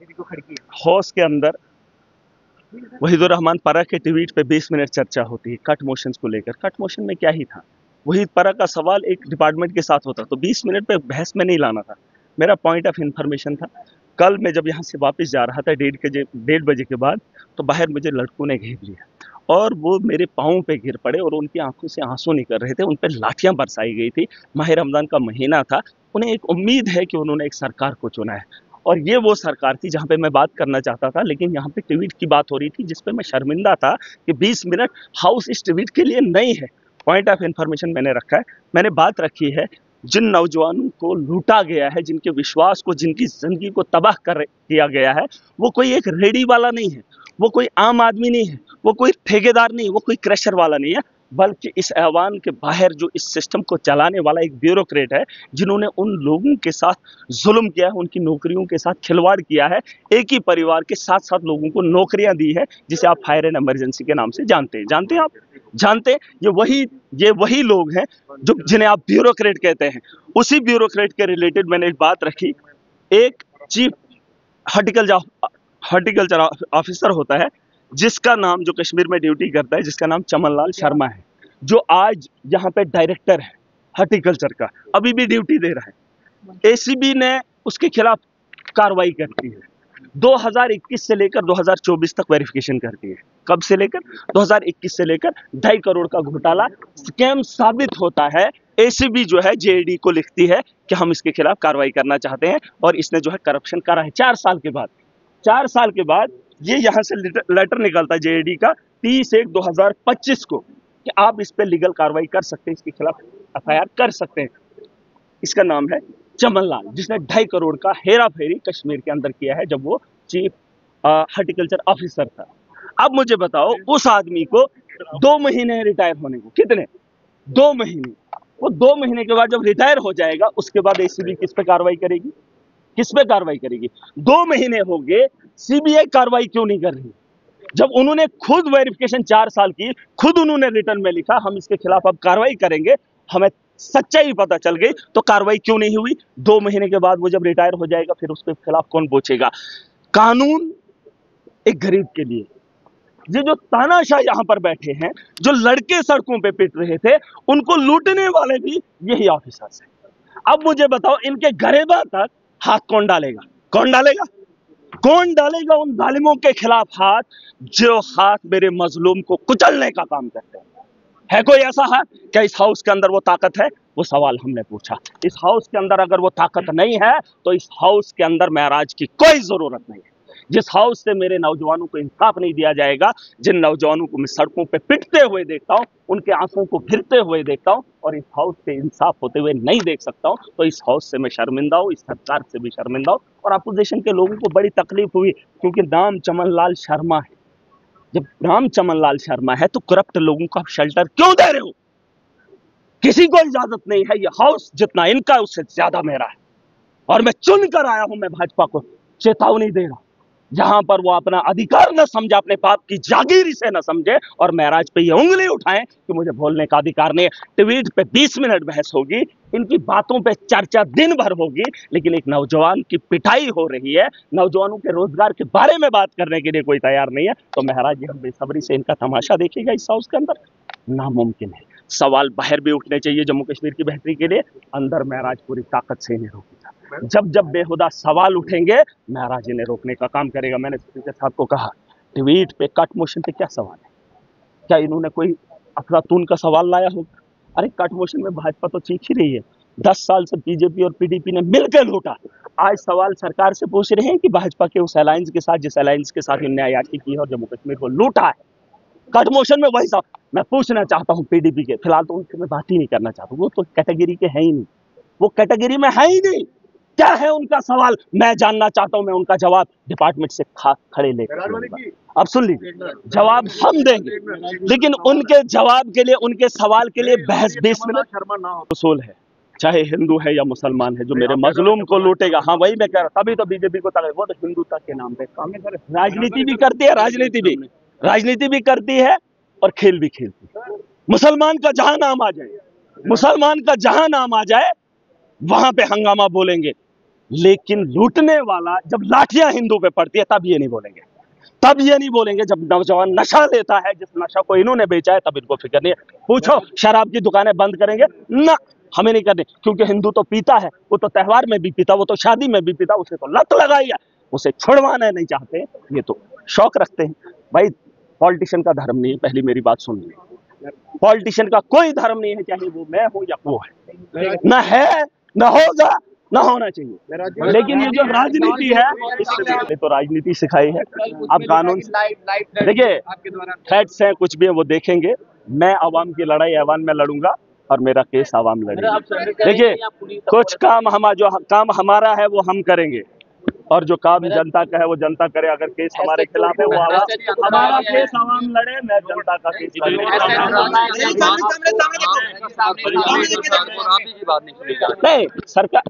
House के अंदर वहीदुर रहमान परख के ट्वीट पे 20 मिनट चर्चा होती है कट मोशंस को लेकर। कट मोशन में क्या ही था, वही परख का सवाल एक डिपार्टमेंट के साथ होता तो 20 मिनट पे बहस में नहीं लाना था। मेरा पॉइंट ऑफ इंफॉर्मेशन था। कल मैं जब यहाँ से वापस जा रहा था 1:30 बजे के बाद, तो बाहर मुझे लड़कों ने घेर लिया और वो मेरे पाँव पे गिर पड़े और उनकी आंखों से आंसू निकल रहे थे। उन पर लाठियां बरसाई गई थी। माह रमजान का महीना था। उन्हें एक उम्मीद है कि उन्होंने एक सरकार को चुना है और ये वो सरकार थी जहां पे मैं बात करना चाहता था, लेकिन यहाँ पे ट्वीट की बात हो रही थी जिस पे मैं शर्मिंदा था कि 20 मिनट हाउस इस ट्वीट के लिए नहीं है। पॉइंट ऑफ इंफॉर्मेशन मैंने रखा है। मैंने बात रखी है जिन नौजवानों को लूटा गया है, जिनके विश्वास को, जिनकी जिंदगी को तबाह कर किया गया है, वो कोई एक रेडी वाला नहीं है, वो कोई आम आदमी नहीं है, वो कोई ठेकेदार नहीं, वो कोई क्रशर वाला नहीं है, बल्कि इस ऐवान के बाहर जो इस सिस्टम को चलाने वाला एक ब्यूरोक्रेट है, जिन्होंने उन लोगों के साथ जुल्म किया है, उनकी नौकरियों के साथ खिलवाड़ किया है। एक ही परिवार के 7-7 लोगों को नौकरियां दी है, जिसे आप फायर एंड इमरजेंसी के नाम से जानते हैं। जानते हैं आप? जानते हैं? ये वही लोग हैं जो जिन्हें आप ब्यूरोक्रेट कहते हैं। उसी ब्यूरोक्रेट के रिलेटेड मैंने एक बात रखी। एक चीफ हॉर्टिकल्चर ऑफिसर होता है जिसका नाम, जो कश्मीर में ड्यूटी करता है, जिसका नाम चमन लाल शर्मा है, जो आज यहाँ पे डायरेक्टर है हॉर्टिकल्चर का, अभी भी ड्यूटी दे रहा है। एसीबी ने उसके खिलाफ कार्रवाई करती है। 2021 से लेकर 2024 तक वेरिफिकेशन करती है। कब से लेकर? 2021 से लेकर 2.5 करोड़ का घोटाला स्कैम साबित होता है। एसीबी जो है जेईडी को लिखती है कि हम इसके खिलाफ कार्रवाई करना चाहते हैं और इसने जो है करप्शन करा है। 4 साल के बाद ये यहाँ से लेटर निकलता है जेईडी का 30/1/2025 को कि आप इस पे लीगल कार्रवाई कर सकते हैं, इसके खिलाफ एफआईआर कर सकते हैं। इसका नाम है चमन लाल, जिसने 2.5 करोड़ का हेरा फेरी कश्मीर के अंदर किया है जब वो चीफ हॉर्टिकल्चर ऑफिसर था। अब मुझे बताओ, उस आदमी को 2 महीने रिटायर होने को, कितने? 2 महीने। वो 2 महीने के बाद जब रिटायर हो जाएगा, उसके बाद एसीबी किस पे कार्रवाई करेगी? किस पे कार्रवाई करेगी? 2 महीने हो गए, सीबीआई कार्रवाई क्यों नहीं कर रही? जब उन्होंने खुद वेरिफिकेशन 4 साल की, खुद उन्होंने रिटर्न में लिखा हम इसके खिलाफ अब कार्रवाई करेंगे, हमें सच्चाई पता चल गई, तो कार्रवाई क्यों नहीं हुई? 2 महीने के बाद वो जब रिटायर हो जाएगा, फिर उसके खिलाफ कौन पूछेगा? कानून एक गरीब के लिए। ये जो तानाशाह यहां पर बैठे हैं, जो लड़के सड़कों पे पिट रहे थे, उनको लूटने वाले भी यही ऑफिसर्स हैं। अब मुझे बताओ, इनके गरेबा तक हाथ कौन डालेगा? कौन डालेगा? कौन डालेगा उन जालिमों के खिलाफ हाथ, जो हाथ मेरे मजलूम को कुचलने का काम करते हैं? है कोई ऐसा हाथ? क्या इस हाउस के अंदर वो ताकत है? वो सवाल हमने पूछा। इस हाउस के अंदर अगर वो ताकत नहीं है, तो इस हाउस के अंदर महराज की कोई जरूरत नहीं है। जिस हाउस से मेरे नौजवानों को इंसाफ नहीं दिया जाएगा, जिन नौजवानों को मैं सड़कों पे पिटते हुए देखता हूं, उनके आंसुओं को फिरते हुए देखता हूं, और इस हाउस से इंसाफ होते हुए नहीं देख सकता हूं, तो इस हाउस से मैं शर्मिंदा हूं, इस सरकार से भी शर्मिंदा हूं। और अपोजिशन के लोगों को बड़ी तकलीफ हुई, क्योंकि नाम चमन लाल शर्मा है। जब नाम चमन लाल शर्मा है, तो करप्ट लोगों को आप शेल्टर क्यों दे रहे हो? किसी को इजाजत नहीं है। ये हाउस जितना इनका, उससे ज्यादा मेरा है, और मैं चुन कर आया हूं। मैं भाजपा को चेतावनी दे रहा हूं, जहां पर वो अपना अधिकार न समझे, अपने बाप की जागीर से न समझे, और महराज पे ये उंगली उठाएं कि मुझे बोलने का अधिकार नहीं है। ट्वीट पे 20 मिनट बहस होगी, इनकी बातों पे चर्चा दिन भर होगी, लेकिन एक नौजवान की पिटाई हो रही है, नौजवानों के रोजगार के बारे में बात करने के लिए कोई तैयार नहीं है। तो महराज, हम बेसब्री से इनका तमाशा देखेगा इस हाउस के अंदर? नामुमकिन है। सवाल बाहर भी उठने चाहिए जम्मू कश्मीर की बेहतरी के लिए, अंदर महराज पूरी ताकत से इन्हें रोकेगा। जब जब बेहुदा सवाल उठेंगे, महराज इन्हें रोकने का काम करेगा। मैंने स्पीकर साहब को कहा, ट्वीट पे कट मोशन पे क्या सवाल है? क्या इन्होंने कोई अफलातून का सवाल लाया होगा? अरे कट मोशन में भाजपा तो चीख ही रही है। 10 साल से बीजेपी और पीडीपी ने मिलकर लूटा। आज सवाल सरकार से पूछ रहे हैं कि भाजपा के उस अलायंस के साथ, जिस अलायंस के साथ इन्हें अयाशी की है और जम्मू कश्मीर को लूटा है, कट मोशन में वही सब मैं पूछना चाहता हूं पीडीपी के। फिलहाल तो उनसे मैं बात ही नहीं करना चाहता, वो तो कैटेगरी के है ही नहीं, वो कैटेगरी में है ही नहीं। क्या है उनका सवाल, मैं जानना चाहता हूं। मैं उनका जवाब डिपार्टमेंट से खड़े लेकर, अब सुन लीजिए, जवाब हम देंगे, लेकिन उनके जवाब के लिए, उनके सवाल के लिए बहस 20 मिनट उसूल है, चाहे हिंदू है या मुसलमान है, जो मेरे मजलूम को लूटेगा। हाँ, वही मैं कह रहा, तभी तो बीजेपी को तक, वो तो हिंदुता के नाम पे राजनीति भी करती है, राजनीति भी करती है और खेल भी खेलती है। मुसलमान का जहां नाम आ जाए, मुसलमान का जहां नाम आ जाए, वहां पे हंगामा बोलेंगे। लेकिन लूटने वाला जब लाठियां हिंदू पे पड़ती है तब ये नहीं बोलेंगे, तब ये नहीं बोलेंगे। जब नौजवान नशा लेता है, जिस नशा को इन्होंने बेचा है, तब इनको फिक्र नहीं है। पूछो शराब की दुकानें बंद करेंगे ना, हमें नहीं करनी, क्योंकि हिंदू तो पीता है, वो तो त्योहार में भी पीता, वो तो शादी में भी पीता, उसे तो लत लगाई है, उसे छुड़वाना नहीं चाहते, ये तो शौक रखते हैं। भाई पॉलिटिशियन का धर्म नहीं है, पहली मेरी बात सुन ली। पॉलिटिशियन का कोई धर्म नहीं है, चाहे वो मैं हूं या वो है, न है न होगा न होना चाहिए। लेकिन ये जो राजनीति है, इससे तो राजनीति सिखाई है। अब कानून देखिए, फैक्ट्स हैं, कुछ भी है वो देखेंगे। मैं आवाम की लड़ाई ऐवान में लड़ूंगा और मेरा केस आवाम लड़ेगी। देखिए, कुछ काम जो काम हमारा है वो हम करेंगे, और जो काम जनता का है वो जनता करे। अगर केस हमारे खिलाफ है वो हमारा केस आवाम लड़े, मैं जनता का केस नहीं। सरकार